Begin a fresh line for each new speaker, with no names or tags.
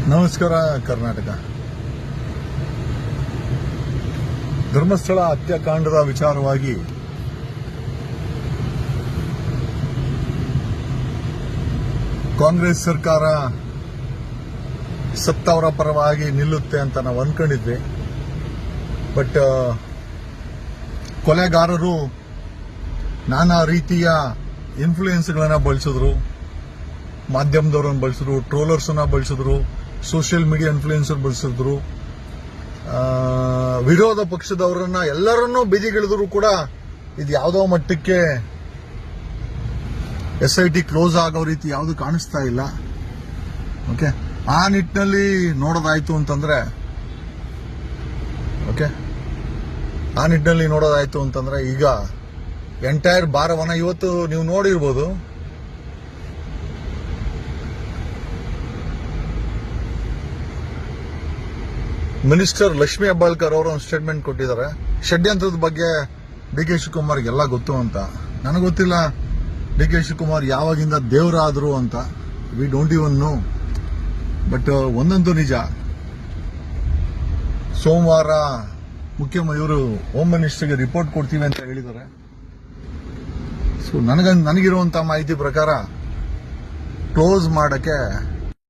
ನಮಸ್ಕಾರ ಕರ್ನಾಟಕ. ಧರ್ಮಸ್ಥಳ ಹತ್ಯಾಕಾಂಡದ ವಿಚಾರವಾಗಿ ಕಾಂಗ್ರೆಸ್ ಸರ್ಕಾರ ಸತ್ತವರ ಪರವಾಗಿ ನಿಲ್ಲುತ್ತೆ ಅಂತ ನಾವು ಅನ್ಕೊಂಡಿದ್ವಿ. ಬಟ್ ಕೊಲೆಗಾರರು ನಾನಾ ರೀತಿಯ ಇನ್ಫ್ಲೂಯೆನ್ಸ್ಗಳನ್ನ ಬಳಸಿದ್ರು, ಮಾಧ್ಯಮದವರನ್ನು ಬಳಸಿದ್ರು, ಟ್ರೋಲರ್ಸ್ನ ಬಳಸಿದ್ರು, ಸೋಷಿಯಲ್ ಮೀಡಿಯಾ ಇನ್ಫ್ಲೂಯೆನ್ಸರ್ ಬಳಸಿದ್ರು, ವಿರೋಧ ಪಕ್ಷದವರನ್ನ ಎಲ್ಲರನ್ನೂ ಬೀದಿಗಿಳಿದ್ರು ಕೂಡ ಇದು ಯಾವುದೋ ಮಟ್ಟಕ್ಕೆ SIT ಕ್ಲೋಸ್ ಆಗೋ ರೀತಿ ಯಾವುದು ಕಾಣಿಸ್ತಾ ಇಲ್ಲ. ಓಕೆ, ಆ ನಿಟ್ಟಿನಲ್ಲಿ ನೋಡೋದಾಯ್ತು ಅಂತಂದ್ರೆ ಈಗ ಎಂಟೈರ್ ಭಾರವನ್ನ ಇವತ್ತು ನೀವು ನೋಡಿರ್ಬೋದು. ಮಿನಿಸ್ಟರ್ ಲಕ್ಷ್ಮೀ ಹೆಬ್ಬಾಳ್ಕರ್ ಅವರು ಒಂದು ಸ್ಟೇಟ್ಮೆಂಟ್ ಕೊಟ್ಟಿದ್ದಾರೆ. ಷಡ್ಯಂತ್ರದ ಬಗ್ಗೆ DK ಶಿವಕುಮಾರ್ಗೆ ಎಲ್ಲ ಗೊತ್ತು ಅಂತ. ನನಗೆ ಗೊತ್ತಿಲ್ಲ DK ಶಿವಕುಮಾರ್ ಯಾವಾಗಿಂದ ದೇವರಾದ್ರು ಅಂತ. We don't even know. But ಒಂದಂತೂ ನಿಜ, ಸೋಮವಾರ ಇವರು ಹೋಮ್ ಮಿನಿಸ್ಟರ್ಗೆ ರಿಪೋರ್ಟ್ ಕೊಡ್ತೀವಿ ಅಂತ ಹೇಳಿದ್ದಾರೆ. ಸೊ ನನಗಿರುವಂತಹ ಮಾಹಿತಿ ಪ್ರಕಾರ ಕ್ಲೋಸ್ ಮಾಡಕ್ಕೆ